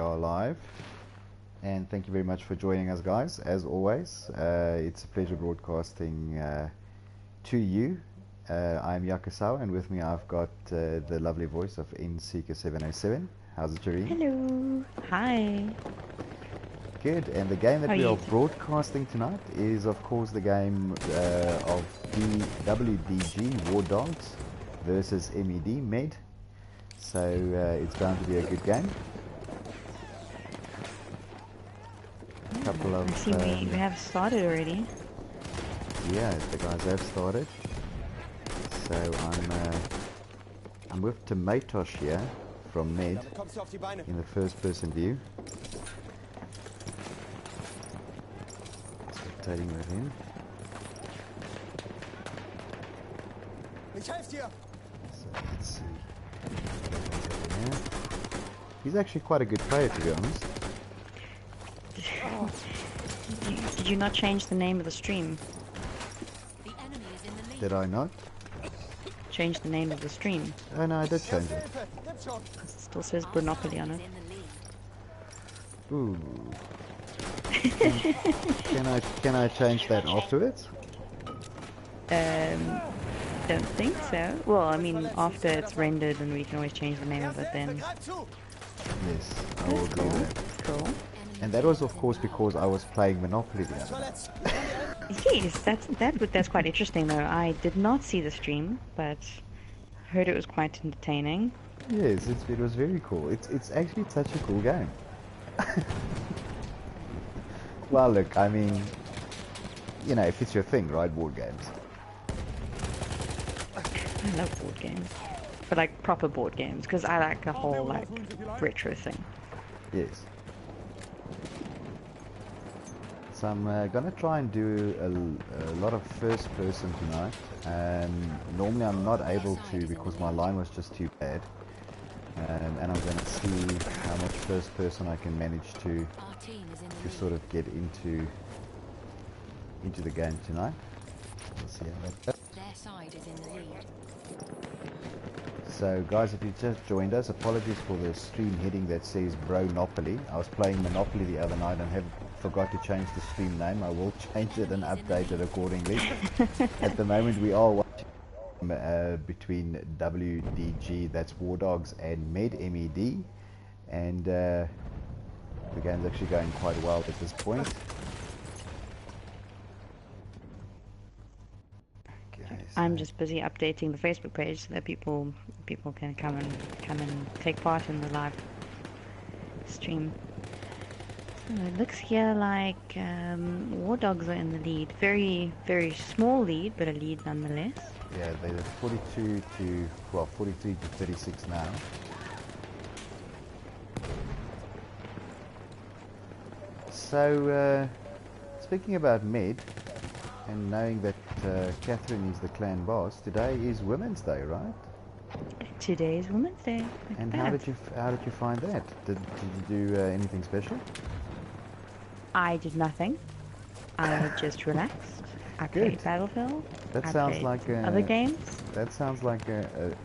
are live, and thank you very much for joining us, guys. As always, it's a pleasure broadcasting to you. I'm Yakasawa, and with me I've got the lovely voice of NSeeker707. How's it, Jareen? Hello. Hi. Good. And the game that How we are are you? broadcasting tonight is, of course, the game of the WDG War Dogs versus MED. So it's going to be a good game. Couple of I see we have started already. yeah, the guys have started. So I'm with Tomatosh here from Med in the first person view. Spectating with him. So let's see. Yeah. He's actually quite a good player, to be honest. Did you not change the name of the stream? Did I not? Change the name of the stream. Oh no, I did change it. It still says Monopoly on it. Ooh. Can I change that afterwards? Don't think so. Well, I mean, after it's rendered, and we can always change the name of it then. Yes, I will do that. Cool. And that was, of course, because I was playing Monopoly the other night. Yes, that's quite interesting though. I did not see the stream, but heard it was quite entertaining. Yes, it was very cool. It's actually such a cool game. Well, look, I mean, you know, if it's your thing, right? Board games. I love board games, but like proper board games, because I like a whole like retro thing. Yes. So I'm gonna try and do a lot of first person tonight. Normally I'm not able to because my line was just too bad. And I'm gonna see how much first person I can manage to sort of get into the game tonight. Let's see how that goes. Their side is in the lead. So guys, if you just joined us, apologies for the stream heading that says Bronopoly. I was playing Monopoly the other night and forgot to change the stream name. I will change it and update it accordingly. At the moment we are watching between WDG, that's War Dogs, and MED. And the game's actually going quite well at this point. I'm just busy updating the Facebook page so that people can come and take part in the live stream. So it looks here like War Dogs are in the lead. Very, very small lead, but a lead nonetheless. Yeah, they're 43 to 36 now. So, speaking about Med, and knowing that Catherine is the clan boss, today is Women's Day, right? Today is Women's Day. Look And at how that. did you find that? Did you do anything special? I did nothing. I just relaxed. I Good. played Battlefield. That I sounds played like other games. That sounds like a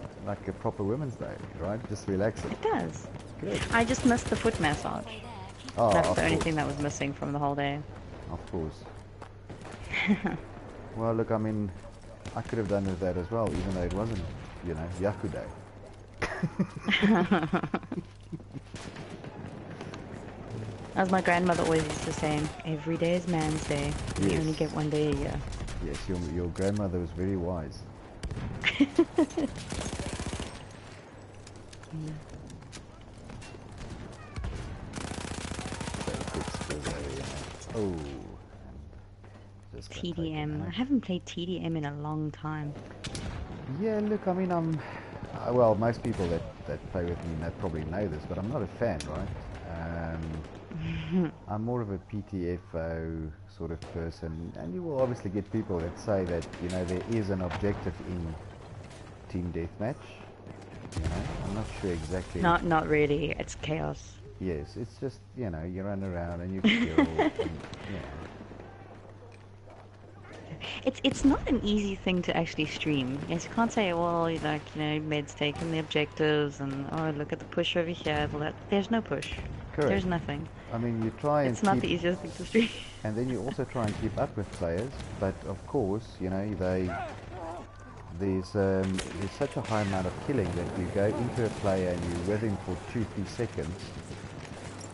proper Women's Day, right? Just relaxing. It does. Good. I just missed the foot massage. Oh, That's of the only course. thing that was missing from the whole day. Of course. Well, look, I mean, I could have done with that as well, even though it wasn't, you know, Yaku Day. As my grandmother always used to say, every day is Man's Day. We Yes. only get one day a year. Yes, your grandmother was very wise. Oh. Just got taken TDM. I out. haven't played TDM in a long time. Yeah, look, I mean, well, most people that play with me probably know this, but I'm not a fan, right? I'm more of a PTFO sort of person, and you will obviously get people that say that, you know, there is an objective in team deathmatch. You know, I'm not sure exactly. Not really. It's chaos. Yes, it's just, you know, you run around and you kill, and, you know. It's not an easy thing to actually stream. Yes, you can't say, well, you like, you know, Med's taking the objectives and, oh, look at the push over here. Well, there's no push. Correct. There's nothing. I mean, you try and It's not keep, the easiest thing to stream. and then you also try and keep up with players, but of course, you know, there's such a high amount of killing that you go into a player and you're with him for 2-3 seconds,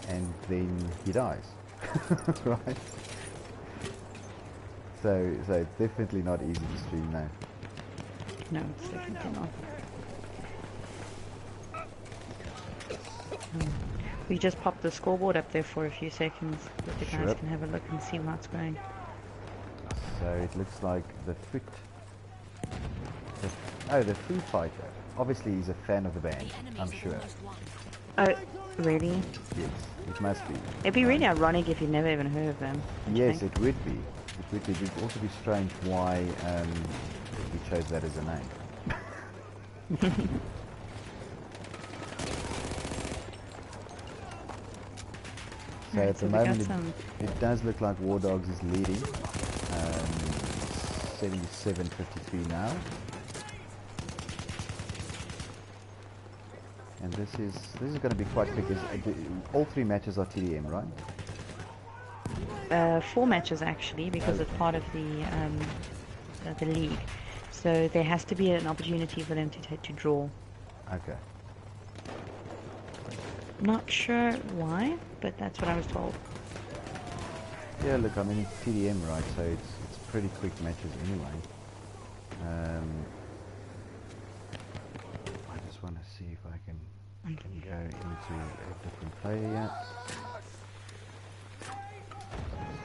and then he dies, right? So it's definitely not easy to stream now. No, it's definitely not. We just popped the scoreboard up there for a few seconds, but the guys Sure. can have a look and see how it's going. So it looks like the the Foo Fighter. Obviously he's a fan of the band, I'm sure. Oh, really? Yes, it must be. It'd be really ironic if you'd never even heard of them. don't you Yes, think? it would be. It would be. It would also be strange why we chose that as a name. So Right, at so the we got moment, some- it does look like War Dogs is leading. 77-53 now. And this is going to be quite quick. All 3 matches are TDM, right? 4 matches actually, because it's part of the league. So there has to be an opportunity for them to draw. Okay. Not sure why, but that's what I was told. Yeah, look, I mean it's TDM, right? So it's pretty quick matches anyway. I just want to see if I can go into a different player yet.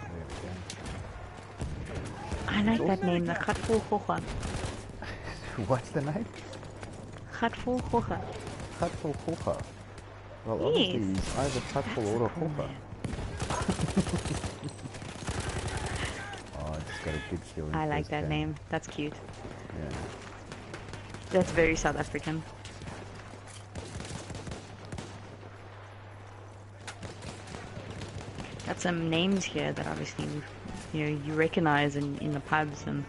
There we go. I like that name, the Khatful Khocha. What's the name? Khatful Khocha. Khatful Khocha. Well, obviously Yes. he's either Khatful or a Khocha. Oh, it's got a big skill in I like first that game. name. That's cute. Yeah. That's very South African. Got some names here that obviously you recognize in the pubs and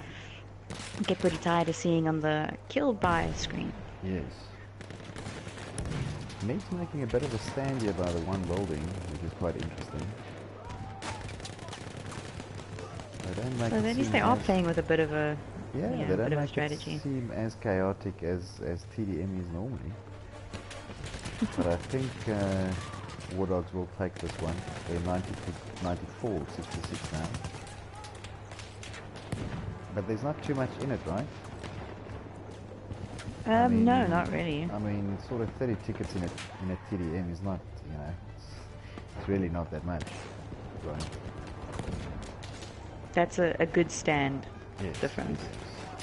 get pretty tired of seeing on the killed by screen. Yes. Meg's making a bit of a stand here by the one building, which is quite interesting. They don't make So it at least seem they are as- playing with a bit of a Yeah, a they bit don't of a make strategy. it seem as chaotic as TDM is normally. But I think War Dogs will take this one. They're 94, 66 now. But there's not too much in it, right? I mean, no, not really. I mean, sort of 30 tickets in a TDM is not, you know, it's really not that much, right? That's a good stand Yes. difference,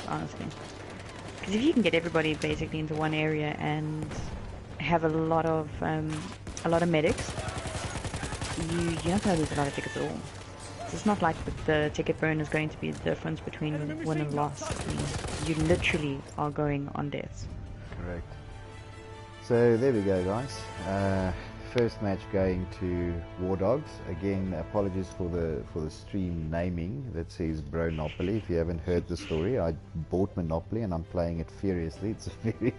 honestly. Because if you can get everybody basically into one area and have a lot of medics, you're not going to lose a lot of tickets at all. It's not like the ticket burn is going to be the difference between win and loss. I mean, you literally are going on deaths. Correct. So there we go, guys. First match going to War Dogs. Again, apologies for the stream naming that says Bronopoly. If you haven't heard the story, I bought Monopoly and I'm playing it furiously. It's a very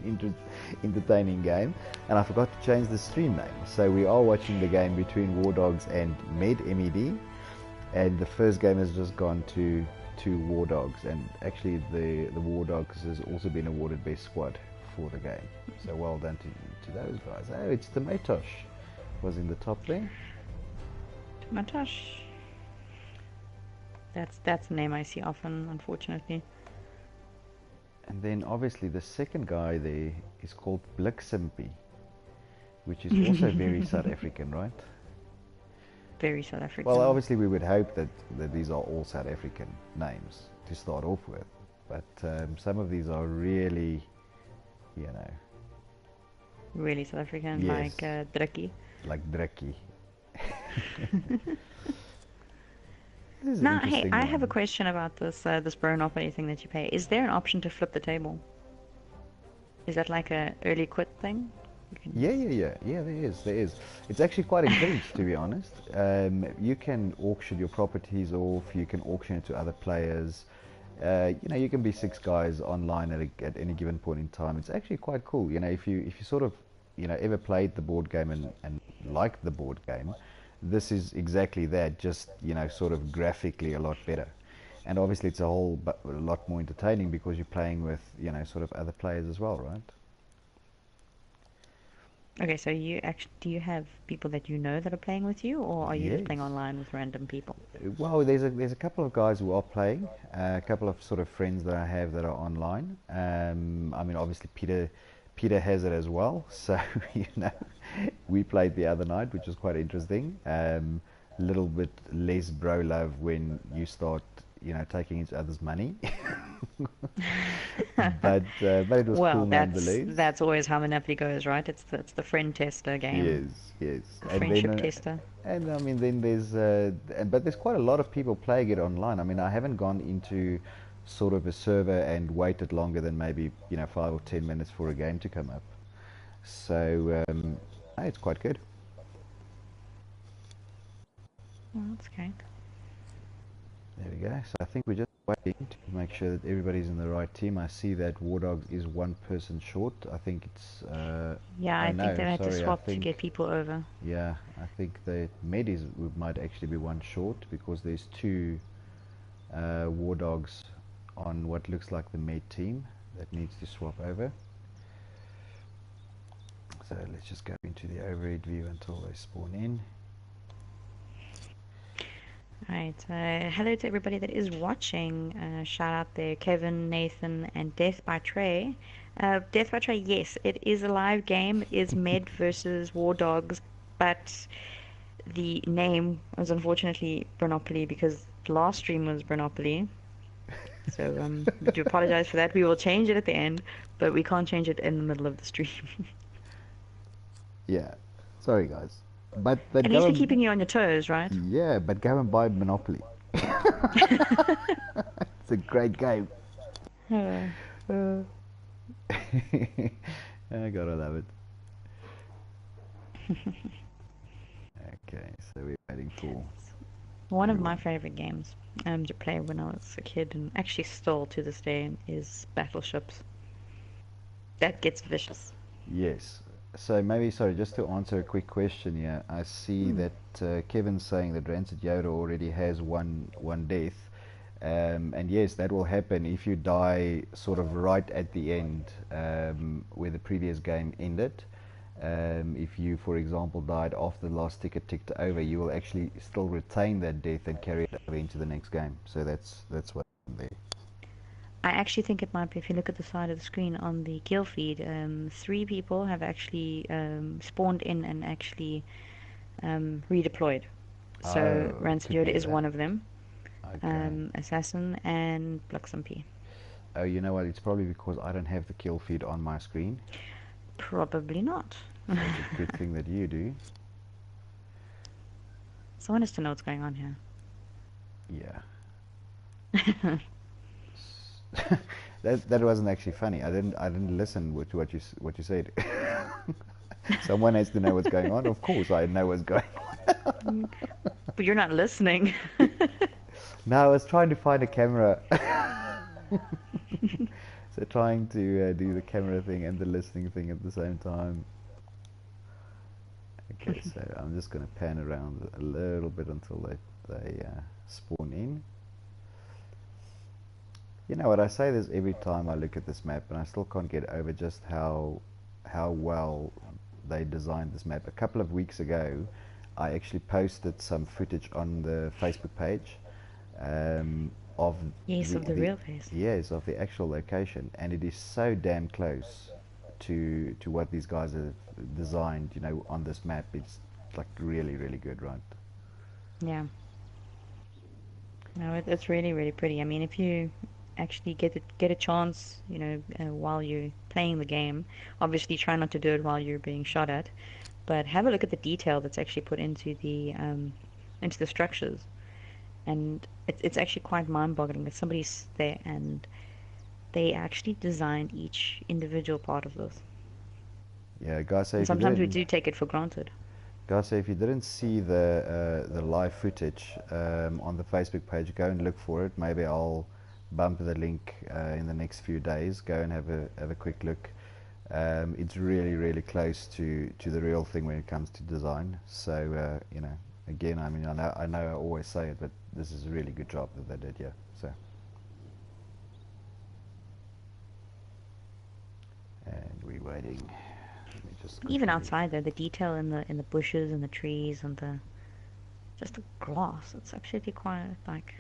entertaining game, and I forgot to change the stream name. So we are watching the game between War Dogs and MED, and the first game has just gone to War Dogs, and actually the War Dogs has also been awarded best squad for the game. So well done to those guys. Oh, it's the Matosh was in the top there. Matosh. That's a name I see often, unfortunately. And then obviously the second guy there is called Bliksempie, which is also very South African, right? Very South African. Well, obviously we would hope that these are all South African names to start off with, but some of these are really, you know, really South African, Yes. like Drukkie. like Drekkie. This is an Now, hey, interesting I have a one. question about this this Bronopoly thing that you pay. Is there an option to flip the table? Is that like a early quit thing? You can- Yeah, there is. It's actually quite encouraged, to be honest. You can auction your properties off, you can auction it to other players. You know, you can be 6 guys online at any given point in time. It's actually quite cool. You know, if you sort of ever played the board game and liked the board game, this is exactly that, just sort of graphically a lot better. And obviously it's a lot more entertaining because you're playing with sort of other players as well, right? Okay, so do you have people that you know that are playing with you, or are you just playing Yes. online with random people? Well, there's a couple of guys who are playing, a couple of sort of friends that I have that are online. I mean, obviously Peter has it as well. So we played the other night, which was quite interesting. Little bit less bro love when you start, taking each other's money. But it was Well, cool nonetheless. that's always how Monopoly goes, right? It's the friend tester game, Yes, yes. the And then, friendship tester. and I mean, then but there's quite a lot of people playing it online. I mean, I haven't gone into sort of a server and waited longer than maybe, 5 or 10 minutes for a game to come up. So, it's quite good. Well, that's okay. There we go. So I think we're just waiting to make sure that everybody's in the right team. I see that War Dogs is one person short. I think it's. Yeah, I Oh think no, they had to sorry. swap to get people over. Yeah, I think the Medis might actually be one short because there's two War Dogs on what looks like the Med team that needs to swap over. So let's just go into the overhead view until they spawn in. Right. Hello to everybody that is watching. Shout out there, Kevin, Nathan, and Death by Trey. Death by Trey, yes, it is a live game. It is Med versus War Dogs, but the name was unfortunately Monopoly because the last stream was Monopoly. So we do apologize for that. We will change it at the end, but we can't change it in the middle of the stream. Yeah, sorry guys, but At go least we're and keeping you on your toes, right? yeah, but go and buy Monopoly. It's a great game. Uh, Oh God, I love it. Okay, so we're waiting for. One of my favorite games to play when I was a kid, and actually still to this day, is Battleships. That gets vicious. Yes. So maybe, sorry, just to answer a quick question here, I see that Kevin's saying that Rancid Yoda already has one death, and yes, that will happen if you die sort of right at the end where the previous game ended. If you, for example, died after the last ticket ticked over, you will actually still retain that death and carry it over into the next game. So that's what happened there. I actually think it might be, if you look at the side of the screen on the kill feed, 3 people have actually spawned in and actually redeployed. So Oh, it Rancid could Yoda be is that. one of them, Okay. Assassin and Bluxumpy. Oh, you know what? It's probably because I don't have the kill feed on my screen. Probably not. So it's a good thing that you do. So I want us to know what's going on here. Yeah. That wasn't actually funny. I didn't listen to what you said. Someone has to know what's going on. Of course, I know what's going on. But you're not listening. No, I was trying to find a camera. So trying to do the camera thing and the listening thing at the same time. Okay, so I'm just going to pan around a little bit until they spawn in. You know what, I say this every time I look at this map, and I still can't get over just how well they designed this map. A couple of weeks ago, I actually posted some footage on the Facebook page of Yes, of the real face. yes, of the actual location, and it is so damn close to what these guys have designed, on this map. It's like really, really good, right? Yeah. No, it's really, really pretty. I mean, if you actually get a chance, while you're playing the game, obviously try not to do it while you're being shot at, but have a look at the detail that's actually put into the structures, and it's actually quite mind-boggling that somebody's there and they actually designed each individual part of this. Yeah, guys, say And if you sometimes we didn't do take it for granted. Guys, so if you didn't see the live footage on the Facebook page, go and look for it. Maybe I'll bump the link in the next few days. Go and have a quick look. It's really, really close to the real thing when it comes to design. So, you know, again, I mean, I know I always say it, but this is a really good job that they did here. So, and we're waiting. Let me just Even quickly- outside though, the detail in the bushes and the trees and the just the grass, it's absolutely quite like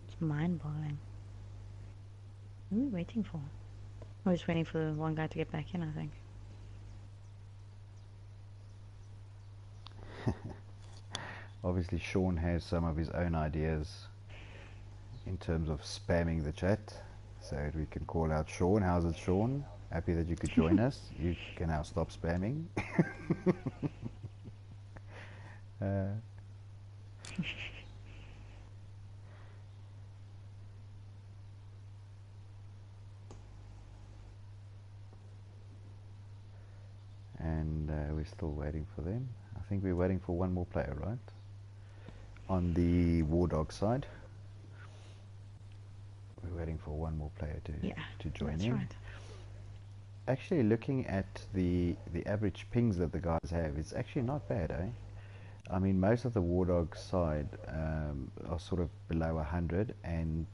it's mind-boggling. What are we waiting for? We're just waiting for the one guy to get back in, I think. Obviously, Sean has some of his own ideas in terms of spamming the chat. So we can call out Sean. How's it, Sean? Happy that you could join us. You can now stop spamming. And we're still waiting for them. I think we're waiting for one more player, right? On the War Dog side. We're waiting for one more player to join that's in. right. Actually, looking at the average pings that the guys have, it's actually not bad, eh? I mean, most of the War Dog side are sort of below 100, and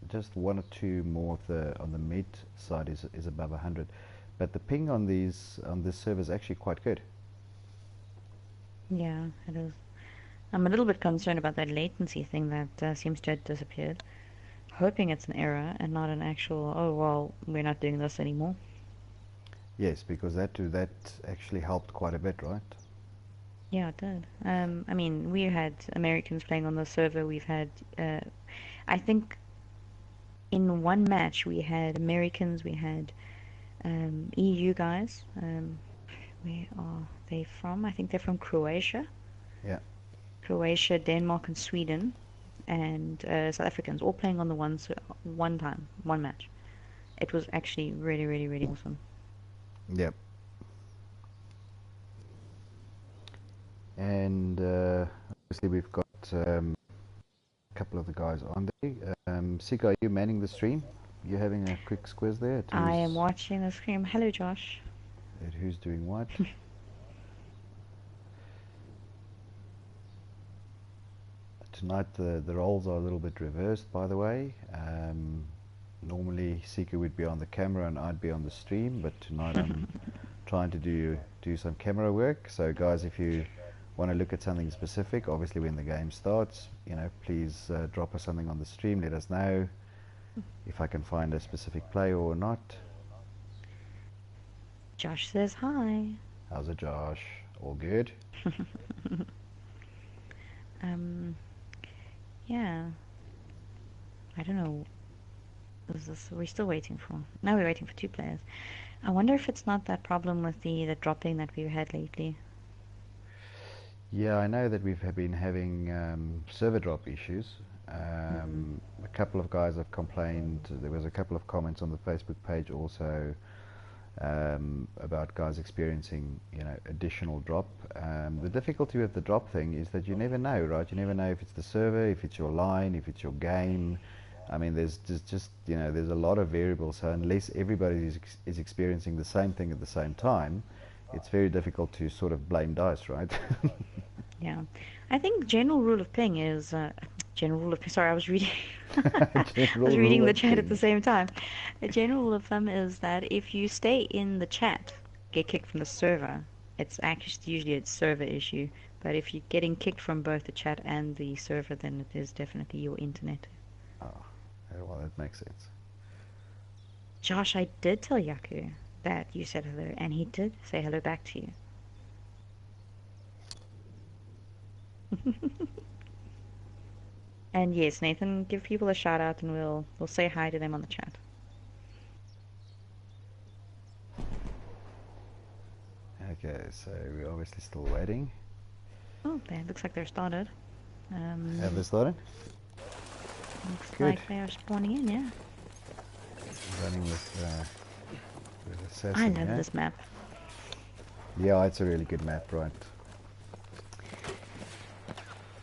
just one or two more on the mid side is above 100. But the ping on this server is actually quite good. Yeah, it is. I'm a little bit concerned about that latency thing that seems to have disappeared. Hoping it's an error and not an actual, oh, well, we're not doing this anymore. Yes, because that actually helped quite a bit, right? Yeah, it did. I mean, we had Americans playing on the server. We've had, I think, in one match we had Americans, we had EU guys. Where are they from? I think they're from Croatia. Yeah. Croatia, Denmark, and Sweden, and South Africans all playing on the one match. It was actually really, really, really awesome. Yep. And obviously we've got a couple of the guys on there. Sika, are you manning the stream? You having a quick squiz there? At I am watching the stream. Hello, Josh. At who's doing what? Tonight the roles are a little bit reversed, by the way. Normally Sika would be on the camera and I'd be on the stream, but tonight I'm trying to do some camera work. So guys, if you want to look at something specific, obviously when the game starts, you know, please drop us something on the stream. Let us know if I can find a specific player or not. Josh says hi. How's it, Josh? All good? Yeah. I don't know. We're still waiting for. Now we're waiting for two players. I wonder if it's not that problem with the dropping that we've had lately. Yeah, I know that we've been having server drop issues. A couple of guys have complained. There was a couple of comments on the Facebook page also about guys experiencing, you know, additional drop. The difficulty with the drop thing is that you never know, right? You never know if it's the server, if it's your line, if it's your game. I mean, there's just you know, there's a lot of variables. So unless everybody is experiencing the same thing at the same time, it's very difficult to sort of blame dice, right? Yeah, I think general rule of ping is general rule of sorry, I was reading I was reading the chat at the same time. A general rule of thumb is that if you stay in the chat, get kicked from the server, it's actually usually a server issue. But if you're getting kicked from both the chat and the server, then it is definitely your internet. Oh, well, that makes sense. Josh, I did tell Yaku that you said hello, and he did say hello back to you. And yes, Nathan, give people a shout out and we'll say hi to them on the chat. Okay, so we're obviously still waiting. Oh, it looks like they're started. Have they started? Looks Good. like they are spawning in, yeah. Running with Assassin, I love yeah? this map. Yeah, it's a really good map, right?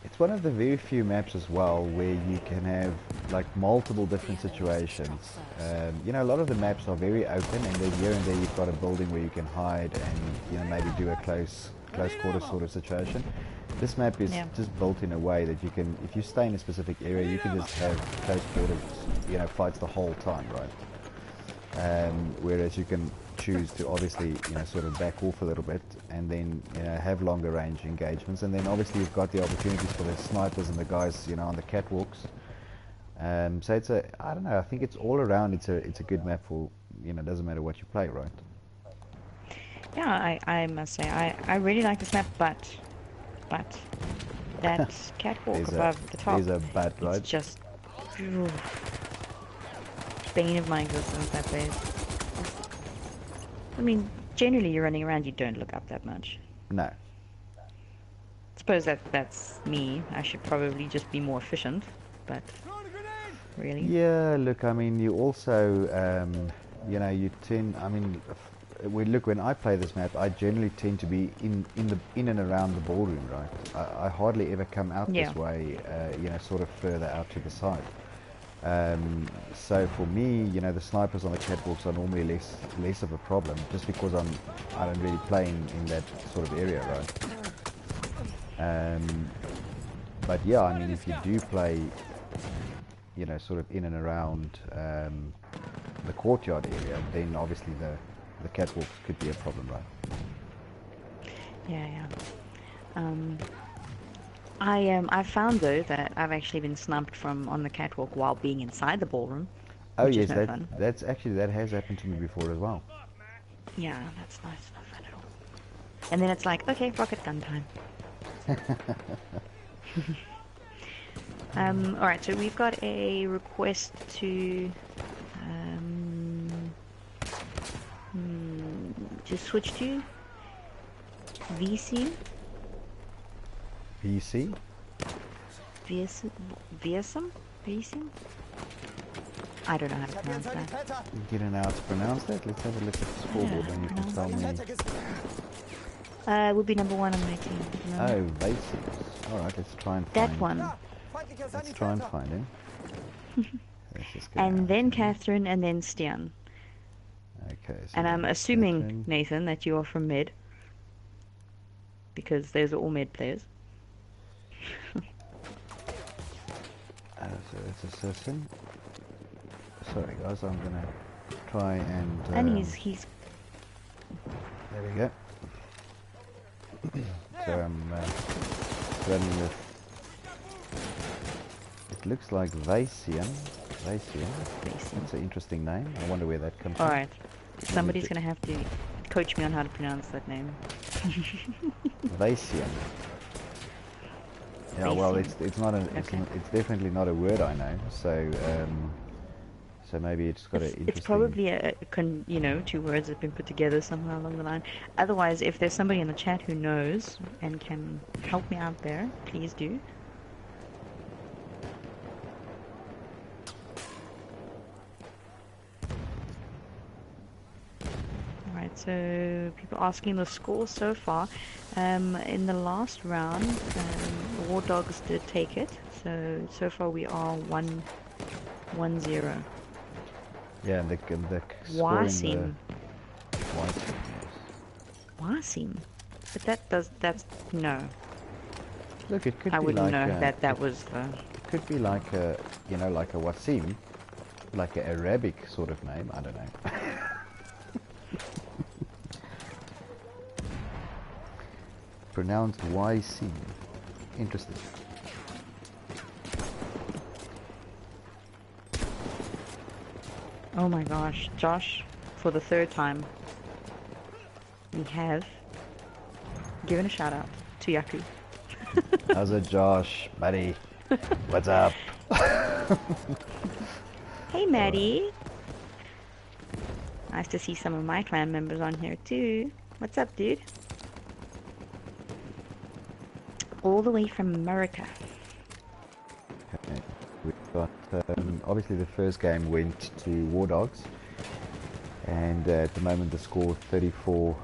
It's it's one of the very few maps as well where you can have like multiple different situations. You know, a lot of the maps are very open, and then here and there you've got a building where you can hide and, you know, maybe do a close quarter sort of situation. This map is just built in a way that you can, if you stay in a specific area, you can just have close quarters, you know, fights the whole time, right? Whereas you can choose to obviously, you know, sort of back off a little bit and then, you know, have longer range engagements, and then obviously you've got the opportunities for the snipers and the guys, you know, on the catwalks. So it's a, I don't know, I think it's all around, it's a good map for, you know, it doesn't matter what you play, right? Yeah, I must say, I really like this map, but that catwalk above the top, there's a but, right? it's just bane of my existence, that place. I mean, generally you're running around, you don't look up that much. No. I suppose that's me. I should probably just be more efficient, but really? Yeah, look, I mean, you also, you know, you tend, I mean, when I play this map, I generally tend to be in and around the ballroom, right? I hardly ever come out this way, you know, sort of further out to the side. So for me, you know, the snipers on the catwalks are normally less of a problem, just because I don't really play in that sort of area, right? But yeah, I mean, if you do play, you know, sort of in and around the courtyard area, then obviously the catwalks could be a problem, right? Yeah. I found though that I've actually been sniped from on the catwalk while being inside the ballroom. Oh which yes, is no fun. that has happened to me before as well. Yeah, that's nice, not fun at all. And then it's like, okay, rocket gun time. Alright, so we've got a request to switch to VC. VC? VSM? I don't know how to pronounce that. You don't know how to pronounce that? Let's have a look at the scoreboard and you can tell me. It would be number 1 on my team. No. Oh, VC. Alright, let's try and find that one. Let's try and find him. And then Catherine, and then Stian. Okay. So and I'm assuming, Catherine. Nathan, that you are from mid. Because those are all mid players. So it's assassin. Sorry guys, I'm gonna try and... and he's... There we go. So I'm running with... It looks like Vacian. That's an interesting name. I wonder where that comes from. Alright. Somebody's gonna have to coach me on how to pronounce that name. Vacian. Yeah, well, it's not it's definitely not a word I know. So so maybe it's got an interesting... It's probably you know, 2 words that have been put together somewhere along the line. Otherwise, if there's somebody in the chat who knows and can help me out there, please do. Alright, so people asking the score so far. In the last round, the War Dogs did take it. So far we are 1-0. Yeah, and the Wasim. Wasim. But that's no. Look, it could I be wouldn't like know that was the... It could be like a, you know, like a Wasim, like an Arabic sort of name. I don't know. Pronounced YC. Interesting. Oh my gosh, Josh, for the 3rd time, we have given a shout out to Yaku. How's it, Josh, buddy? What's up? Hey, Maddie. Nice to see some of my clan members on here too. What's up, dude? All the way from America. Okay. We've got, obviously the first game went to War Dogs, and at the moment the score 34-45.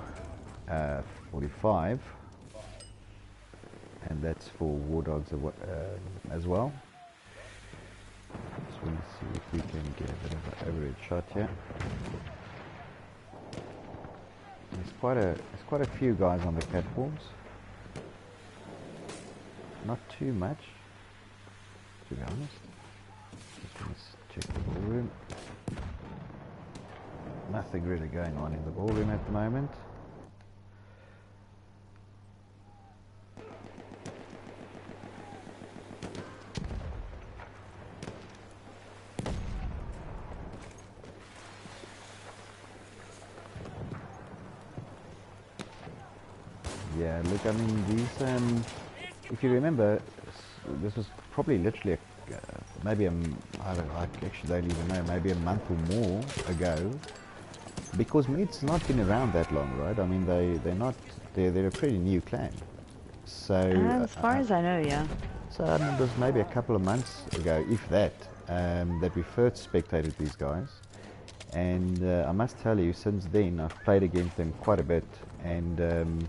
and that's for war dogs as well. Just want to see if we can get a bit of an overhead shot here. There's quite a few guys on the catwalks. Not too much, to be honest. Just want to check the ballroom. Nothing really going on in the ballroom at the moment. Yeah, look, I mean, these, if you remember, this was probably literally, maybe I actually don't even know, maybe a month or more ago, because Med's not been around that long, right? I mean, they're a pretty new clan. So, as far as I know, yeah. So, I mean, it was maybe a couple of months ago, if that, that we first spectated these guys. And I must tell you, since then, I've played against them quite a bit, and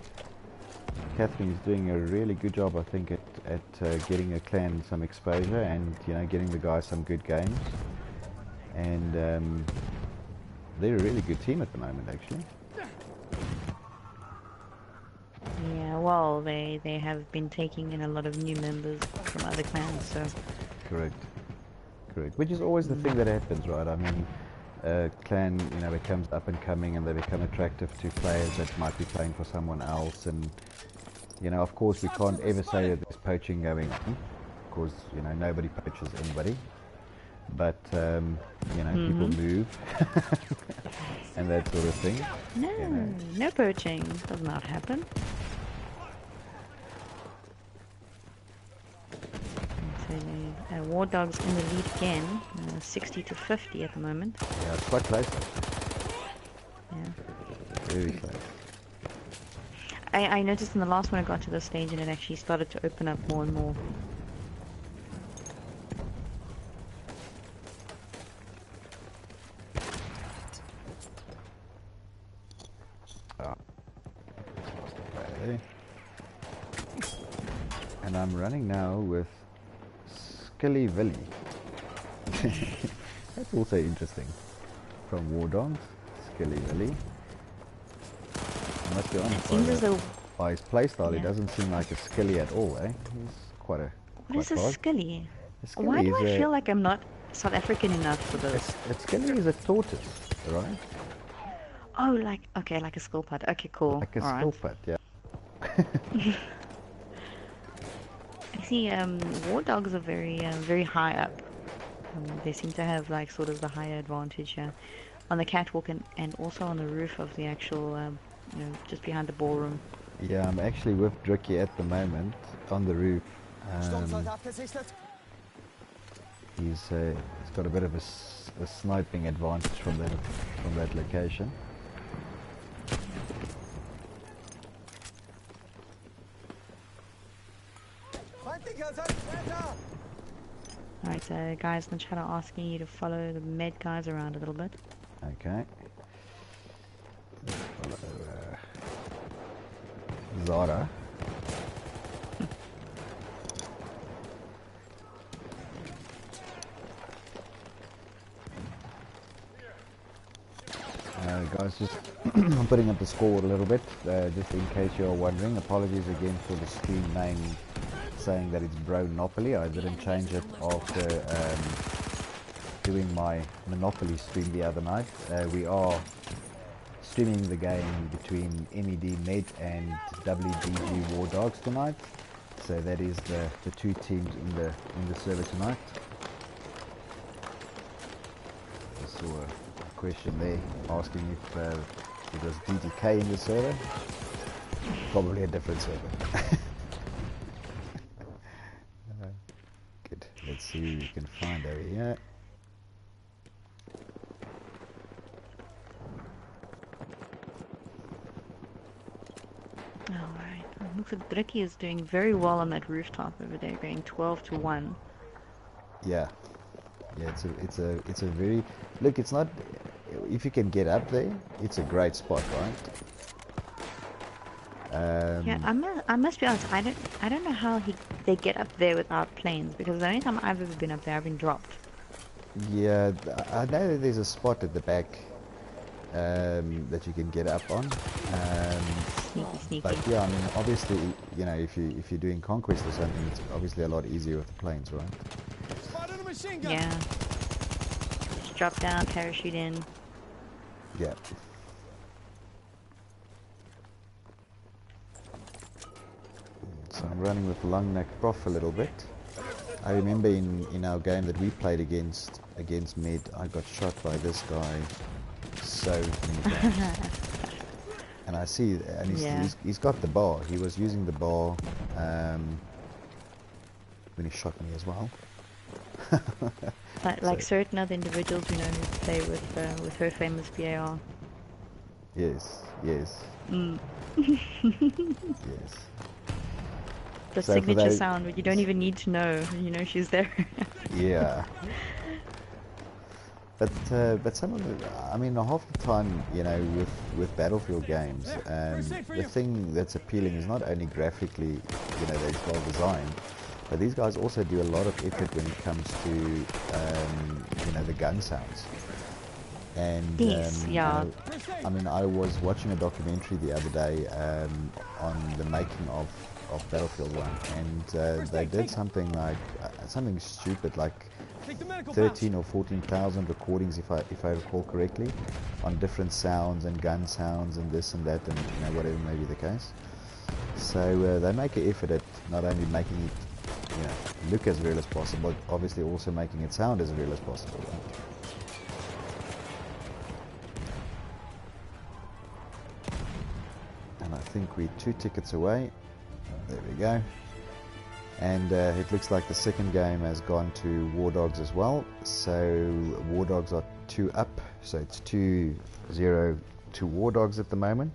Catherine is doing a really good job, I think, at getting her clan some exposure and, you know, getting the guys some good games. And they're a really good team at the moment, actually. Yeah, well, they have been taking in a lot of new members from other clans, so... Correct. Correct. Which is always the thing that happens, right? I mean, a clan, you know, becomes up and coming and they become attractive to players that might be playing for someone else, and you know, of course we can't ever say that there's poaching going on, because, you know, nobody poaches anybody, but you know, people move and that sort of thing. No, you know. no poaching does not happen. So War Dogs in the lead again, 60 to 50 at the moment. Yeah, it's quite close. Yeah. Very close. I noticed in the last one I got to this stage and it actually started to open up more and more. And I'm running now with Skilly Villy. That's also interesting. From War Dogs, Skilly Villy. I must be honest, It seems as though... by his playstyle, he doesn't seem like a skilly at all, eh? He's quite a... What is a fast. skilly? A skilly Why do is I feel like I'm not South African enough for this? A skilly is a tortoise, right? Oh, like, okay, like a skill pad. Okay, cool. Like a All skill right. pad, yeah. I see, war dogs are very, very high up. They seem to have, like, sort of the higher advantage here. On the catwalk and also on the roof of the actual, you know, just behind the ballroom. Yeah, I'm actually with Dricky at the moment, on the roof. He's got a bit of a sniping advantage from that location. Alright, guys in the chat are asking you to follow the med guys around a little bit. Okay. Follow Zara. Guys, just I'm putting up the score a little bit, just in case you're wondering. Apologies again for the stream name saying that it's Bronopoly. I didn't change it after doing my Monopoly stream the other night. We are streaming the game between MED and WDG War Dogs tonight. So that is the two teams in the server tonight. I saw a question there asking if it was DDK in the server. Probably a different server. Good. Let's see who we can find over here. Alright. Looks like Dricky is doing very well on that rooftop over there, going 12 to 1. Yeah. Yeah, it's a very look, it's not, if you can get up there, it's a great spot, Yeah, I must be honest. I don't know how they get up there without planes, because the only time I've ever been up there, I've been dropped. Yeah, I know that there's a spot at the back that you can get up on. Sneaky. But yeah, I mean, obviously, you know, if you're doing conquest or something, it's obviously a lot easier with the planes, right? Yeah. Just drop down, parachute in. Yeah. So I'm running with long neck prof a little bit. I remember in our game that we played against Med, I got shot by this guy so many times. And I see, and he's got the bar. He was using the bar when he shot me as well. Like certain other individuals we know who play with her famous BAR. Yes. Yes. The So signature sound, where you don't even need to know, you know she's there. Yeah. But some of the, I mean, half the time, you know, with Battlefield games, the thing that's appealing is not only graphically, you know, that it's well designed, but these guys also do a lot of effort when it comes to, you know, the gun sounds. And yes, yeah. you know, I mean, I was watching a documentary the other day on the making of Battlefield 1, and they did something like something stupid, like 13 or 14,000 recordings, if I recall correctly, on different sounds and gun sounds and this and that, and you know, whatever may be the case. So they make an effort at not only making it, you know, look as real as possible, but obviously also making it sound as real as possible. Right? And I think we're 2 tickets away. There we go. And it looks like the second game has gone to War Dogs as well. So War Dogs are 2 up. So it's 2-0 to War Dogs at the moment.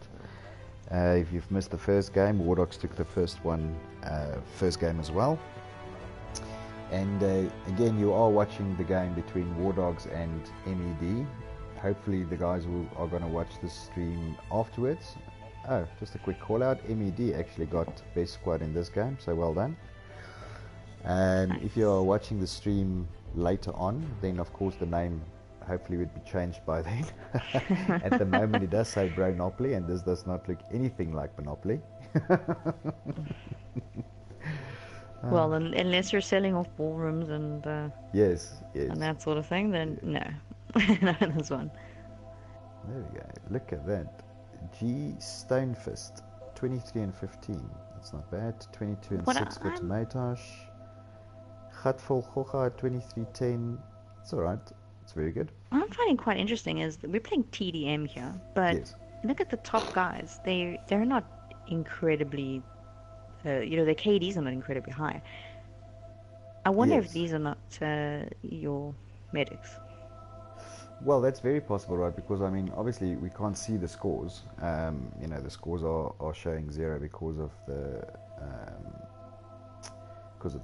If you've missed the first game, War Dogs took the first game as well. And again, you are watching the game between War Dogs and MED. Hopefully the guys are going to watch the stream afterwards. Oh, just a quick call out. MED actually got best squad in this game, so well done. And nice. If you're watching the stream later on, then of course the name hopefully would be changed by then. At the moment it does say Bronopoly, and this does not look anything like Monopoly. Well, unless you're selling off ballrooms and yes, and that sort of thing, then no. No, this one. There we go. Look at that. G Stonefist, 23 and 15. That's not bad. 22 and 6 for Tomatosh. Gatvol Goga, 23-10. It's alright. It's very good. What I'm finding quite interesting is that we're playing TDM here, but yes. Look at the top guys. They're not incredibly, you know, their KDs are not incredibly high. I wonder if these are not your medics. Well, that's very possible, right? Because I mean, obviously we can't see the scores. You know, the scores are showing 0 because of the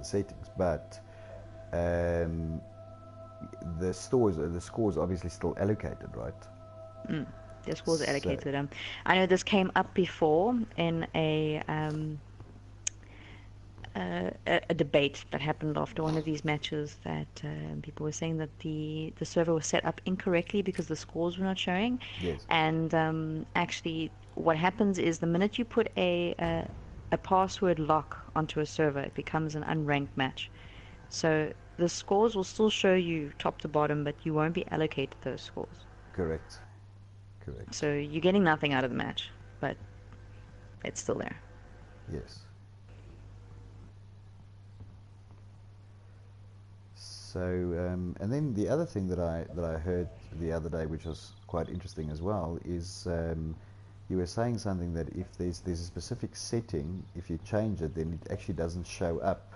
settings. But the scores obviously still allocated, right? The scores are allocated. I know this came up before in a debate that happened after one of these matches, that people were saying that the server was set up incorrectly because the scores were not showing. Yes. And actually what happens is the minute you put a password lock onto a server, it becomes an unranked match. So the scores will still show you top to bottom, but you won't be allocated those scores. Correct. So you're getting nothing out of the match, but it's still there. Yes. So, and then the other thing that I heard the other day, which was quite interesting as well, is you were saying something that if there's a specific setting, if you change it, then it actually doesn't show up,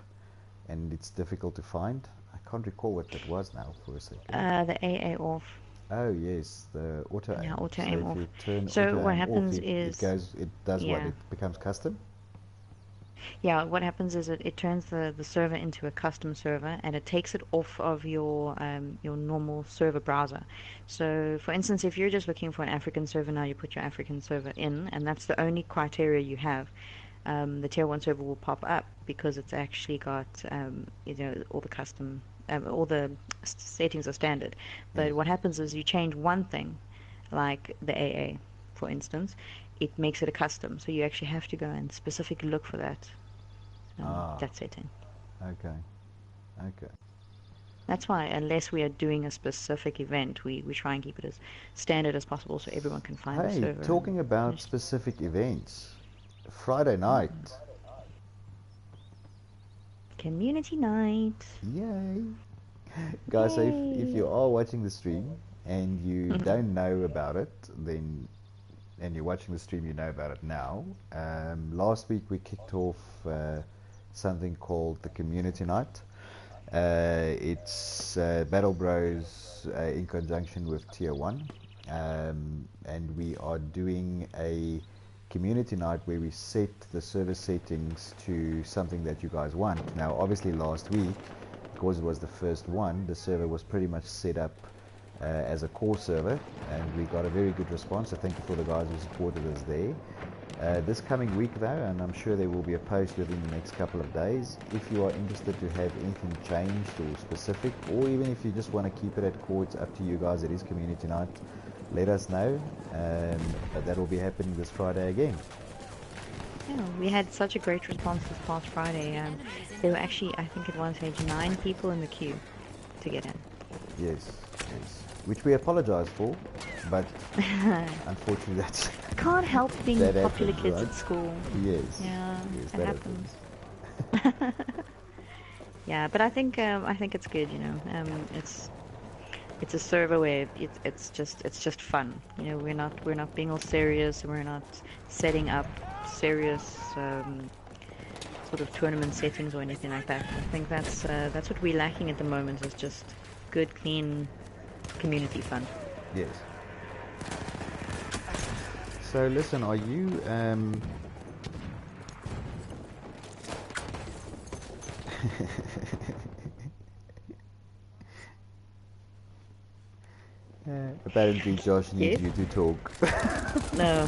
and it's difficult to find. I can't recall what that was now for a second. The AA off. Oh yes, the auto aim. Yeah, auto aim off. Turn so auto what aim happens off, is it does what? It becomes custom. Yeah, what happens is it turns the server into a custom server and it takes it off of your normal server browser. So for instance, if you're just looking for an African server now, you put your African server in and that's the only criteria you have. The tier 1 server will pop up because it's actually got all the custom all the settings are standard. Yes. But what happens is you change one thing, like the AA, for instance, it makes it a custom. So you actually have to go and specifically look for that setting. Okay. Okay. That's why, unless we are doing a specific event, we try and keep it as standard as possible so everyone can find the Hey, server. talking about specific events, Friday night. Community night. Yay! Guys, so if you are watching the stream and you don't know about it, then and you're watching the stream, you know about it now. Last week we kicked off something called the Community Night. It's BattleBros in conjunction with Tier 1. And we are doing a community night where we set the server settings to something that you guys want. Now, obviously last week, because it was the first one, the server was pretty much set up as a core server, and we got a very good response, so thank you for the guys who supported us there. This coming week though, and I'm sure there will be a post within the next couple of days, if you are interested to have anything changed or specific, or even if you just want to keep it at core, it's up to you guys. It is community night, let us know, but that will be happening this Friday again. Yeah, we had such a great response this past Friday. There were actually, I think at one stage, 9 people in the queue to get in. Yes, yes. Which we apologize for, but unfortunately that's... Can't help being that popular happens, kids right? at school. Yes. Yeah, Yes, it that happens. Yeah, but I think it's good, you know. It's a server where it's just fun. You know, we're not being all serious, and we're not setting up serious sort of tournament settings or anything like that. I think that's what we're lacking at the moment, is just good, clean community fun. Yes. So listen, are you apparently Josh needs you to talk. No,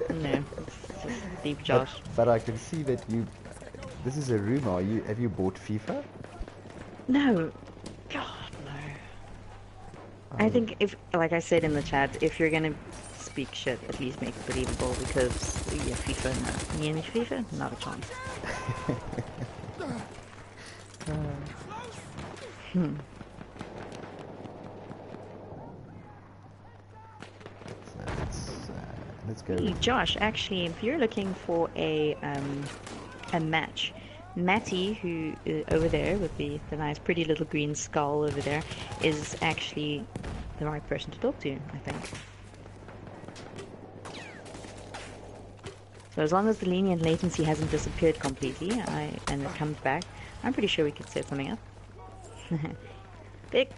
it's just deep Josh. But I can see that this is a rumor. Have you bought FIFA? No, God no. I think if, like I said in the chat, if you're gonna speak shit, at least make it believable, because yeah, FIFA, no. Me and FIFA, not a chance. So let's go. Hey, Josh, actually, if you're looking for a match, Matty, who over there with the nice pretty little green skull over there, is actually the right person to talk to, I think. So as long as the lenient latency hasn't disappeared completely, and it comes back, I'm pretty sure we could set something up.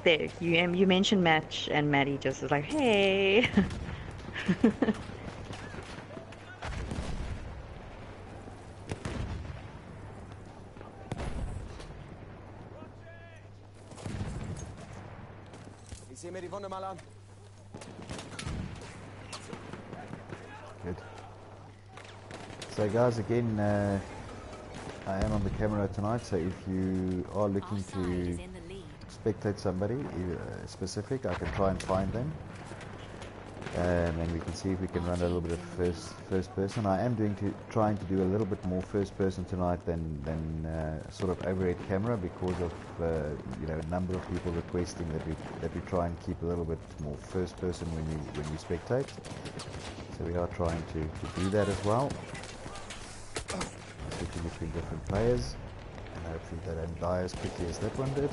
There, you mentioned match, and Maddie just is like, hey. Good. So guys, again, I am on the camera tonight, so if you are looking to spectate somebody specific, I can try and find them. And we can see if we can run a little bit of first person. I am trying to do a little bit more first person tonight than sort of overhead camera, because of a number of people requesting that we try and keep a little bit more first person when you spectate. So we are trying to do that as well, switching between different players, and hopefully they don't die as quickly as that one did.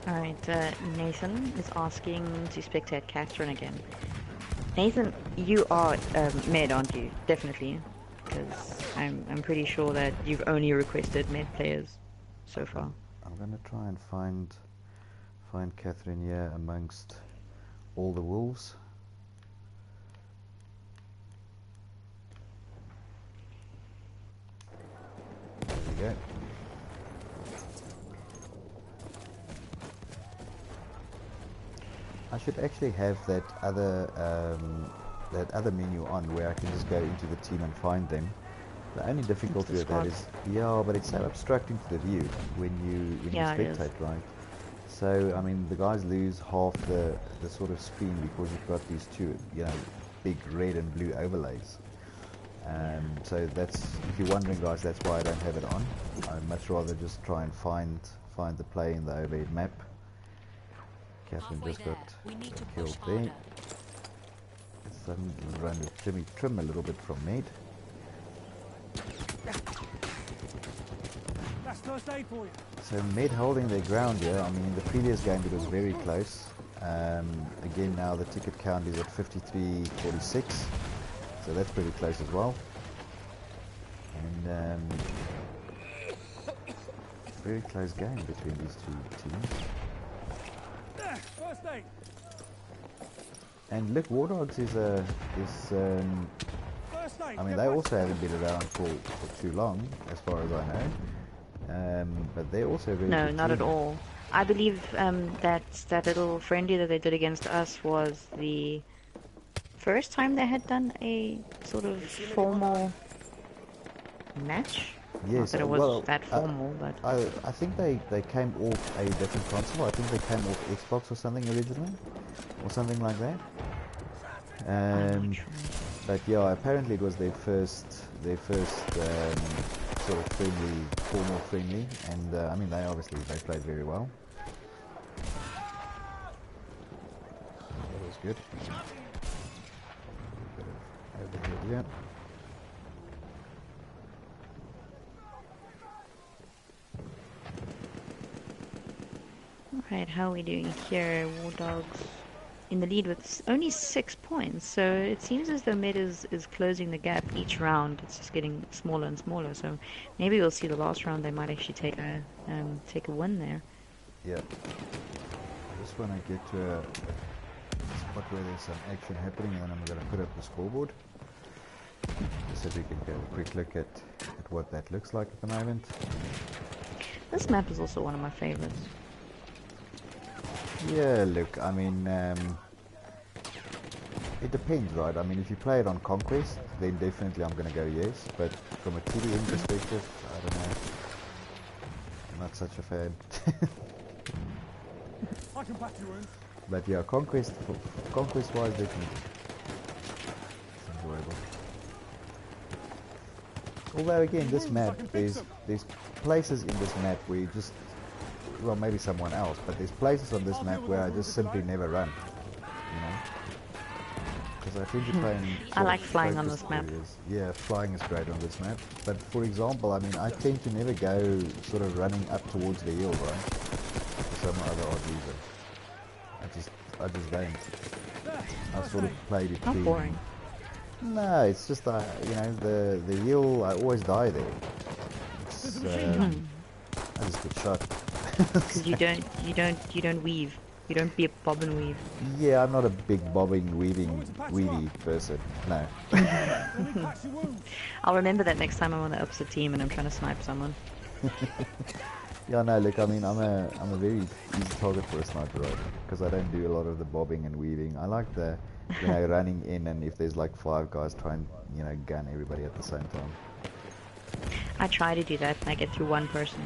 Alright, Nathan is asking to spectate Catherine again. Nathan, you are med, aren't you? Definitely. Because I'm pretty sure that you've only requested med players so far. I'm gonna try and find Catherine here amongst all the wolves. we go. I should actually have that other menu on where I can just go into the team and find them. The only difficulty with that is, yeah, but it's so obstructing to the view when you spectate, right? So I mean, the guys lose half the sort of screen because you've got these two, you know, big red and blue overlays. So that's, if you're wondering, guys, that's why I don't have it on. I'd much rather just try and find the play in the overhead map. Catherine just got killed there. Suddenly run with trim a little bit from mid. So mid holding their ground here. I mean, in the previous game it was very close. Again, now the ticket count is at 53-46, so that's pretty close as well. And very close game between these two teams. And look, War Dogs I mean, they also haven't been around for too long, as far as I know. But they're also very No, good not team. at all. I believe that little friendly that they did against us was the first time they had done a sort of formal match. Yes, not that it was well, that formal, but I think they came off a different console. I think they came off Xbox or something originally, or something like that. But yeah, apparently it was their first sort of friendly, formal friendly, and I mean they played very well. That was good. Overhead, yeah. Alright, how are we doing here? War Dogs in the lead with only 6 points, so it seems as though mid is closing the gap each round. It's just getting smaller and smaller, so maybe we'll see the last round they might actually take a win there. Yeah. I just want to get to a spot where there's some action happening, and then I'm going to put up the scoreboard just so we can get a quick look at what that looks like at the moment. This map is also one of my favorites. Yeah, look, I mean, it depends, right? I mean, if you play it on Conquest, then definitely I'm going to go yes, but from a TDM perspective, I don't know. I'm not such a fan. But yeah, Conquest-wise, definitely. It's enjoyable. Although again, this map, there's places in this map where you just, well, maybe someone else, but there's places on this map where I just simply never run, you know, because I tend to play in I like flying on this map. areas. Yeah, flying is great on this map, but for example, I mean, I tend to never go sort of running up towards the hill, right, for some other odd reason. I just don't. I sort of play between. Not boring. No, it's just you know, the hill, I always die there. It's, I just get shot. Because you don't weave. You don't be a bob and weave. Yeah, I'm not a big bobbing, weavy person. No. I'll remember that next time I'm on the opposite team and I'm trying to snipe someone. Yeah, no, look, I mean, I'm a very easy target for a sniper, right? Because I don't do a lot of the bobbing and weaving. I like the, you know, running in, and if there's like 5 guys, try and, you know, gun everybody at the same time. I try to do that and I get through one person.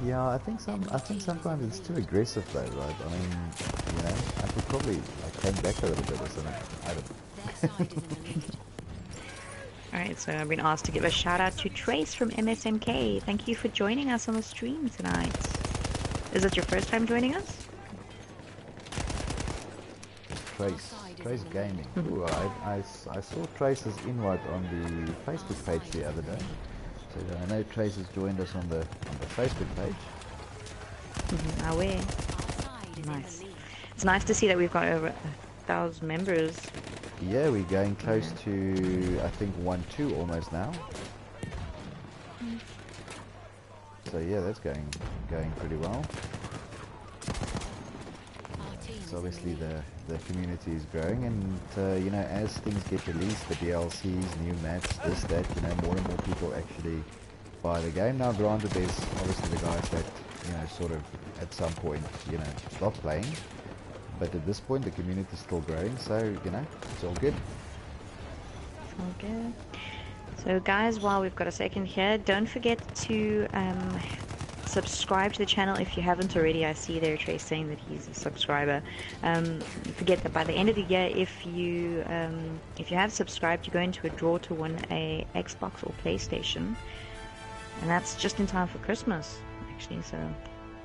Yeah, I think sometimes it's too aggressive though, right? I mean, you know, I could probably like hang back a little bit or something. I don't know. Alright, so I've been asked to give a shout out to Trace from MSMK. Thank you for joining us on the stream tonight. Is it your first time joining us? Trace Gaming. Ooh, I saw Trace's invite on the Facebook page the other day. So I know Trace has joined us on the Facebook page. I will. Nice. It's nice to see that we've got over 1,000 members. Yeah, we're going close to, I think, 1-2 almost now. So yeah, that's going pretty well. So obviously the community is growing, and you know, as things get released, the DLCs, new maps, this, that, you know, more and more people actually by the game. Now granted, there's obviously the guys that, you know, sort of at some point, you know, stop playing, but at this point the community is still growing, so, you know, it's all good. It's all good. So guys, while we've got a second here, don't forget to subscribe to the channel if you haven't already. I see there Trace saying that he's a subscriber. Forget that by the end of the year, if you have subscribed, you go into a draw to win a Xbox or PlayStation, and that's just in time for Christmas, actually. So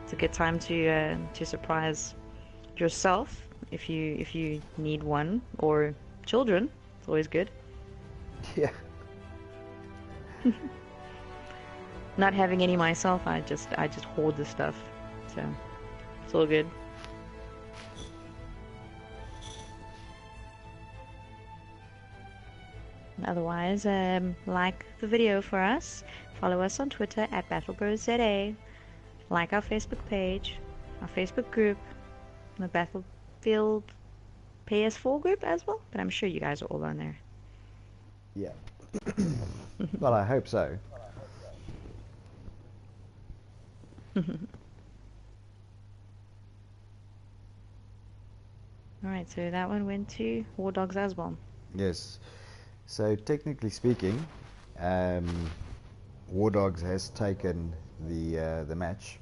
it's a good time to surprise yourself if you need one, or children. It's always good. Yeah. Not having any myself, I just hoard the stuff, so it's all good. Otherwise, like the video for us, follow us on Twitter at BattleBros ZA, like our Facebook page, our Facebook group, the Battlefield PS4 group as well, but I'm sure you guys are all on there. Yeah. Well, I hope so. Alright, so that one went to War Dogs as well. Yes. So technically speaking, War Dogs has taken the match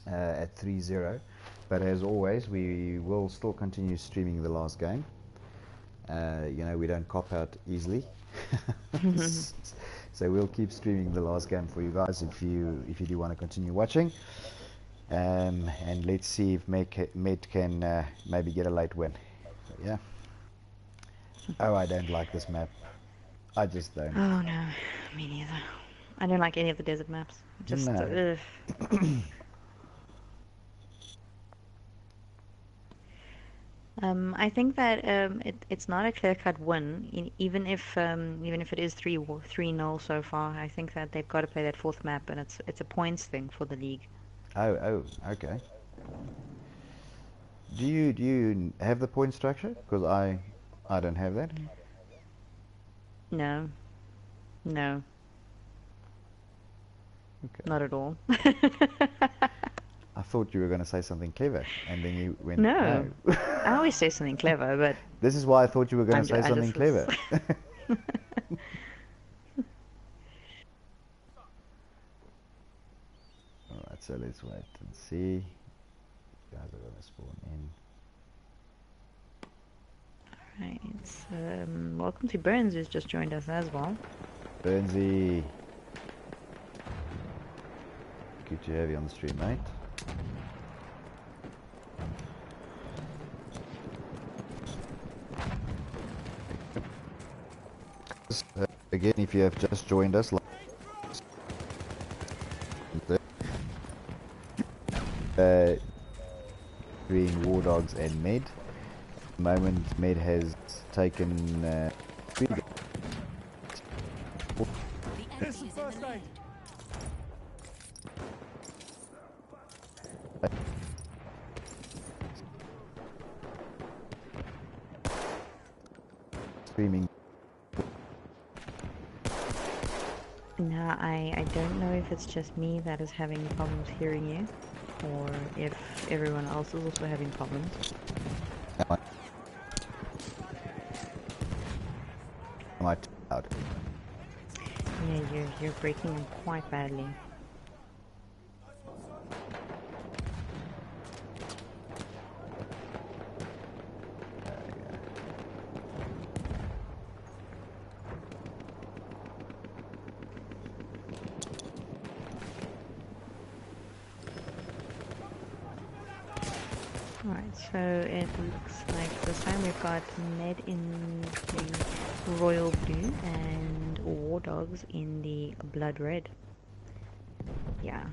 at 3-0, but as always, we will still continue streaming the last game. You know, we don't cop out easily. So we'll keep streaming the last game for you guys if you do want to continue watching. And let's see if Med can maybe get a late win. So, yeah. Oh, I don't like this map. I just don't. Oh no, me neither. I don't like any of the desert maps. Just No. I think that it's not a clear-cut win, even if it is 3-0 so far. I think that they've got to play that fourth map, and it's a points thing for the league. Oh, okay. Do you have the point structure? Because I don't have that. No. Okay. Not at all. I thought you were going to say something clever, and then you went No. I always say something clever, but this is why I thought you were going to say something just clever. Alright, so let's wait and see. Guys are going to spawn in. Alright, welcome to Burns, who's just joined us as well. Burnsy. Good to have you on the stream, mate. Again, if you have just joined us, between War Dogs and Med. At the moment, Med has taken 3 The enemy is in the lead. screaming. Now, I don't know if it's just me that is having problems hearing you, or if everyone else is also having problems. Am I too loud? Yeah, you're breaking in quite badly. Alright, so it looks like this time we've got Med in the royal blue and War Dogs in the blood red. Yeah.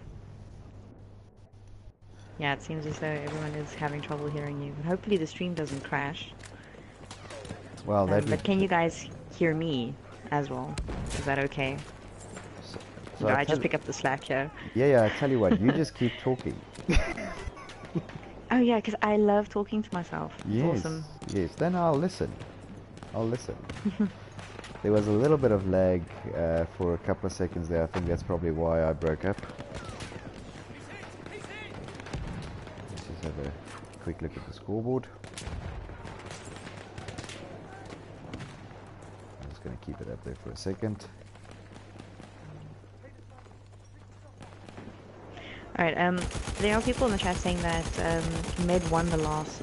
Yeah, it seems as though everyone is having trouble hearing you. But hopefully the stream doesn't crash. Well, But can you guys hear me as well? Is that okay? So I just pick up the slack here. Yeah, I tell you what, you just keep talking. Oh yeah, because I love talking to myself. It's Yes, awesome. yes. Then I'll listen. There was a little bit of lag for a couple of seconds there. I think that's probably why I broke up. Let's just have a quick look at the scoreboard. I'm just going to keep it up there for a second. Alright, there are people in the chat saying that Med won the last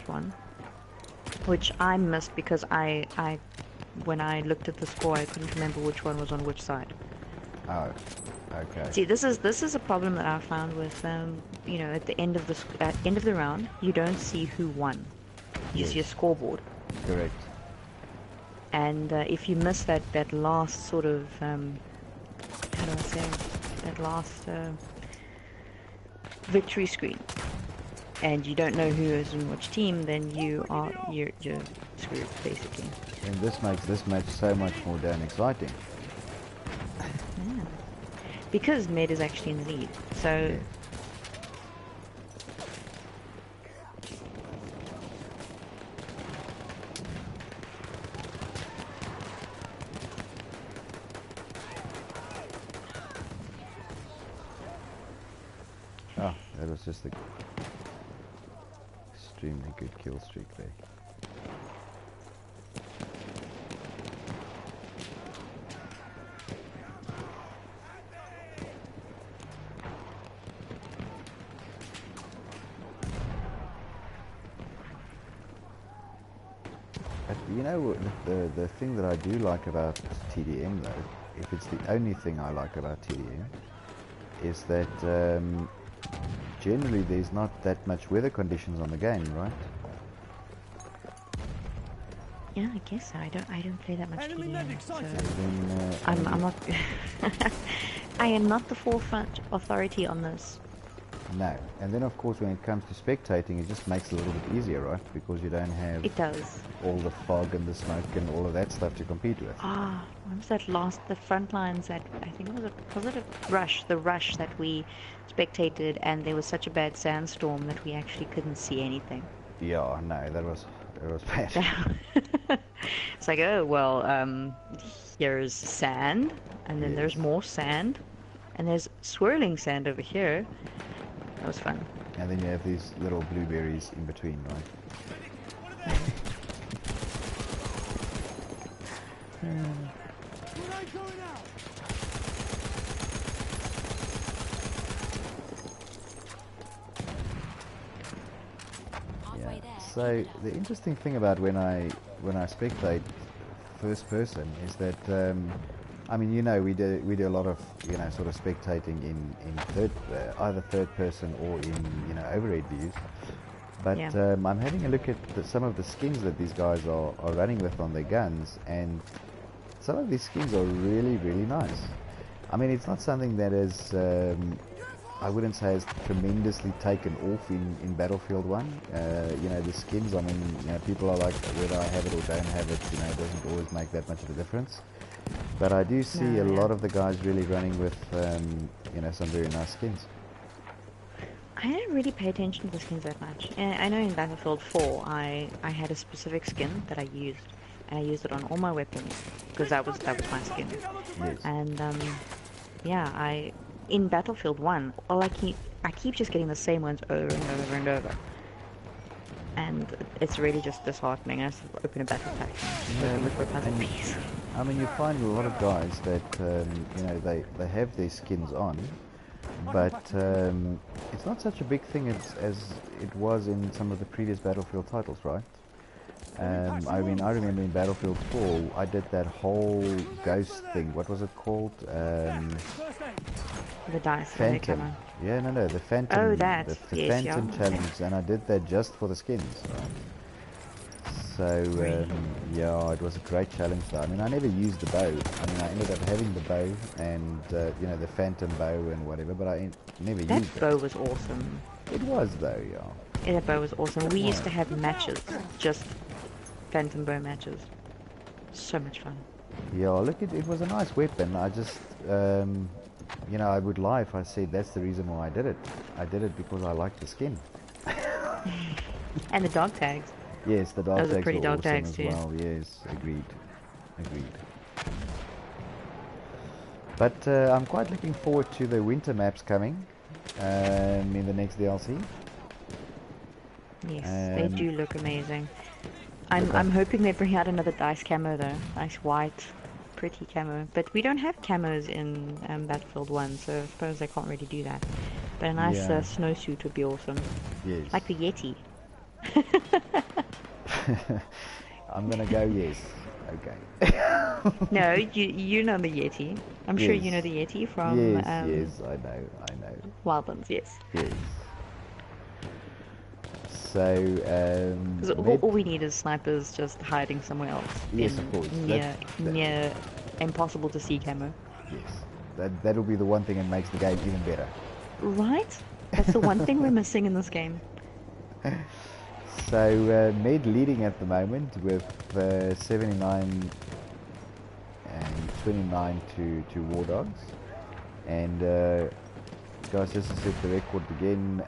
one, which I missed because when I looked at the score, I couldn't remember which one was on which side. Oh, okay. See, this is a problem that I found with you know, at the end of the round, you don't see who won. You see a scoreboard. Correct. And if you miss that last sort of how do I say, that last victory screen, and you don't know who is in which team, then you're screwed basically. And this makes this match so much more damn exciting. Yeah. Because Med is actually in the lead, so. Yeah. Oh, that was just a extremely good kill streak there. But you know, the thing that I do like about TDM though, if it's the only thing I like about TDM, is that generally there's not that much weather conditions on the game, right? Yeah, I guess so. I don't play that much Enemy TDM, medic so sighted. Then, I'm not. I am not the forefront authority on this. no, and then of course when it comes to spectating, it just makes it a little bit easier, right? Because you don't have It does. all the fog and the smoke and all of that stuff to compete with. Ah, what was that the front lines that, I think was it a rush, the rush that we spectated, and there was such a bad sandstorm that we actually couldn't see anything. Yeah, no, that was bad. It's like, oh, well, here's sand, and then there's Yes. more sand, and there's swirling sand over here. That was fun. And then you have these little blueberries in between, right? Grenade going out. Yeah. So the interesting thing about when I spectate first person is that I mean, you know, we do a lot of, you know, sort of spectating in either third person or in, you know, overhead views. But Yeah. I'm having a look at some of the skins that these guys are running with on their guns, and some of these skins are really, really nice. I mean, it's not something that is, I wouldn't say has tremendously taken off in Battlefield 1. You know, the skins, I mean, you know, people are like, whether I have it or don't have it, you know, it doesn't always make that much of a difference. But I do see No, a yeah. lot of the guys really running with, you know, some very nice skins. I don't really pay attention to the skins that much. I know in Battlefield 4 I had a specific skin that I used, and I used it on all my weapons because that was my skin. Yes. And yeah, in Battlefield 1, I keep just getting the same ones over and over and over, and it's really just disheartening. I have to open a battle pack and look for a puzzle piece. I mean, you find a lot of guys that, you know, they have their skins on, but it's not such a big thing as it was in some of the previous Battlefield titles, right? I mean, I remember in Battlefield 4, I did that whole ghost thing. What was it called? First aid. The dice. when they come Phantom. on. Yeah, no, the Phantom. Oh, that. The Yes, Phantom yeah. challenge, and I did that just for the skins. Right? So, Really? yeah, it was a great challenge though. I mean, I never used the bow. I mean, I ended up having the bow and, you know, the Phantom bow and whatever, but I never That used it. bow was awesome. It was though, yeah. Yeah, that bow was awesome. We used to have matches, just phantom bow matches. So much fun. Yeah, look, it was a nice weapon. I just, you know, I would lie if I said that's the reason why I did it. I did it because I liked the skin. And the dog tags. Yes, the dog Those are tags pretty were dog awesome tags as too. well. Yes, agreed. Agreed. But I'm quite looking forward to the winter maps coming in the next DLC. Yes, they do look amazing. I'm hoping they bring out another dice camo though. Nice white, pretty camo. But we don't have camos in Battlefield 1, so I suppose they can't really do that. But a nice snowsuit would be awesome. Yes. Like the Yeti. I'm gonna go yes. Okay. No, you know the Yeti. I'm sure you know the Yeti from yes, I know. Wildlands, yes. Yes. So, 'cause all we need is snipers just hiding somewhere else. Yes, of course. Near impossible to see camo. Yes. That'll be the one thing that makes the game even better. Right? That's the one thing we're missing in this game. So, Med leading at the moment with 79 and 29 to War Dogs. And guys, just to set the record again,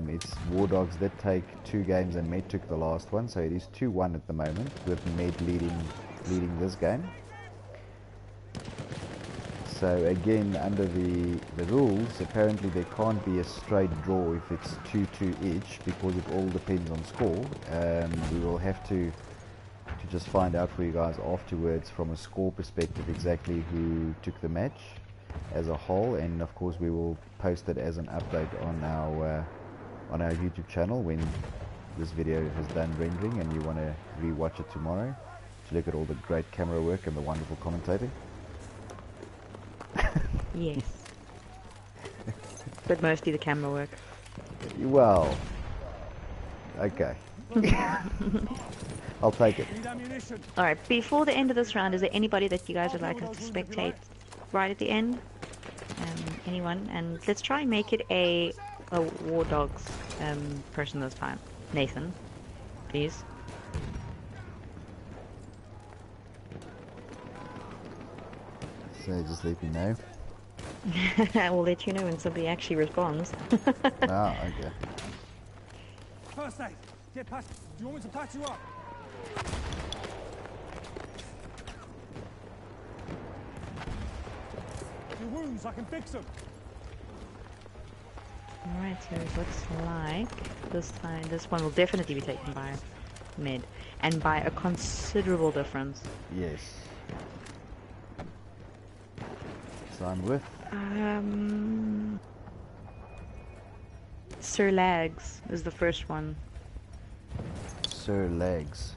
it's War Dogs that take 2 games and Med took the last one. So it is 2-1 at the moment with Med leading this game. So again, under the rules, apparently there can't be a straight draw if it's 2-2 each, because it all depends on score. We will have to just find out for you guys afterwards from a score perspective exactly who took the match as a whole, and of course we will post it as an update on our YouTube channel when this video has done rendering and you want to re-watch it tomorrow to look at all the great camera work and the wonderful commentating. Yes. But mostly the camera work. Well, okay. I'll take it. Alright, before the end of this round, is there anybody that you guys would like us to spectate right at the end? Anyone? And let's try and make it a War Dogs person this time. Nathan, please. So just let me know. We'll let you know when somebody actually responds. Ah, okay. First aid. Get past. Do you want me to patch you up? Your wounds, I can fix them. Alright, so it looks like this time, this one will definitely be taken by Med, and by a considerable difference. Yes. So I'm with Sir Lags is the first one. Sir Legs.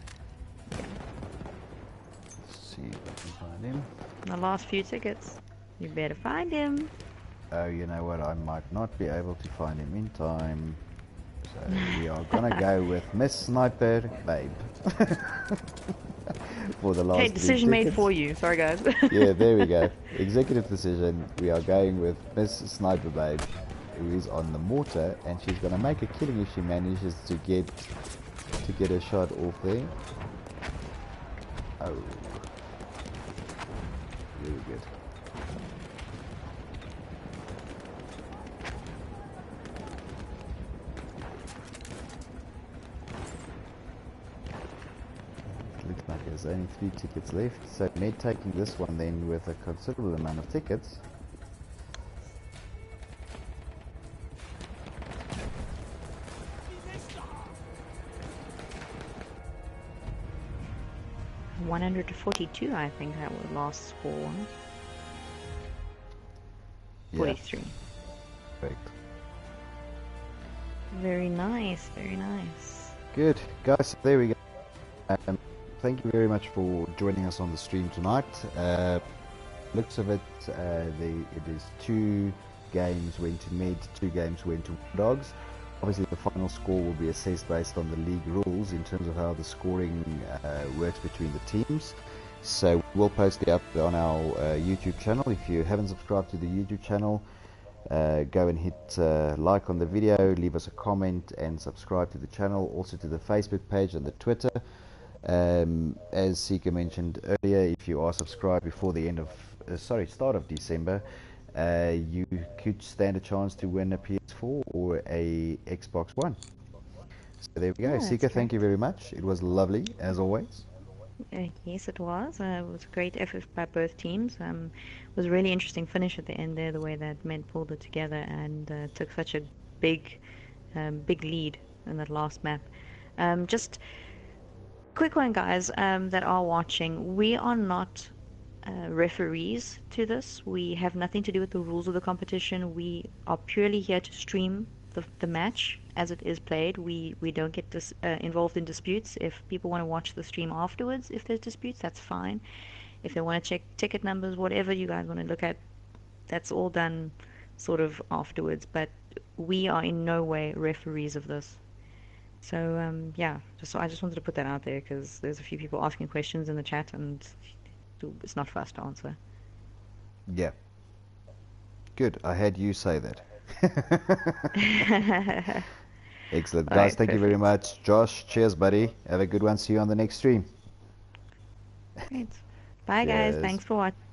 Let's see if I can find him. The last few tickets. You better find him. Oh, you know what? I might not be able to find him in time. So we are gonna go with Miss Sniper Babe. For the last Okay, decision made tickets. for you. Sorry, guys. Yeah, there we go. Executive decision. We are going with Miss Sniper Babe, who is on the mortar, and she's gonna make a killing if she manages to get a shot off there. Oh, really good. Looks like there's only 3 tickets left, so Ned taking this one then with a considerable amount of tickets. $142, I think that was last score. Yeah. 43. Perfect. Very nice, very nice. Good, guys, there we go. Thank you very much for joining us on the stream tonight. Looks of it, it is 2 games went to Med, 2 games went to Dogs. Obviously the final score will be assessed based on the league rules in terms of how the scoring works between the teams. So we'll post the update on our YouTube channel. If you haven't subscribed to the YouTube channel, go and hit like on the video, leave us a comment and subscribe to the channel, also to the Facebook page and the Twitter. As Sika mentioned earlier, if you are subscribed before the end of start of December, you could stand a chance to win a PS4 or a Xbox One. So there we go. Yeah, Sika, thank you very much. It was lovely as always. Yes, it was. It was a great effort by both teams. It was a really interesting finish at the end there, the way that men pulled it together and took such a big, big lead in that last map. Just quick one, guys, that are watching. We are not referees to this. We have nothing to do with the rules of the competition. We are purely here to stream the match as it is played. We don't get involved in disputes. If people want to watch the stream afterwards, if there's disputes, that's fine. If they want to check ticket numbers, whatever you guys want to look at, that's all done sort of afterwards. But we are in no way referees of this. So yeah, I just wanted to put that out there because there's a few people asking questions in the chat and it's not for us to answer. Yeah. Good. I had you say that. Excellent. Guys, Alright, thank you very perfect. much. Josh, cheers, buddy. Have a good one. See you on the next stream. Great. Bye, guys. Cheers. Thanks for watching.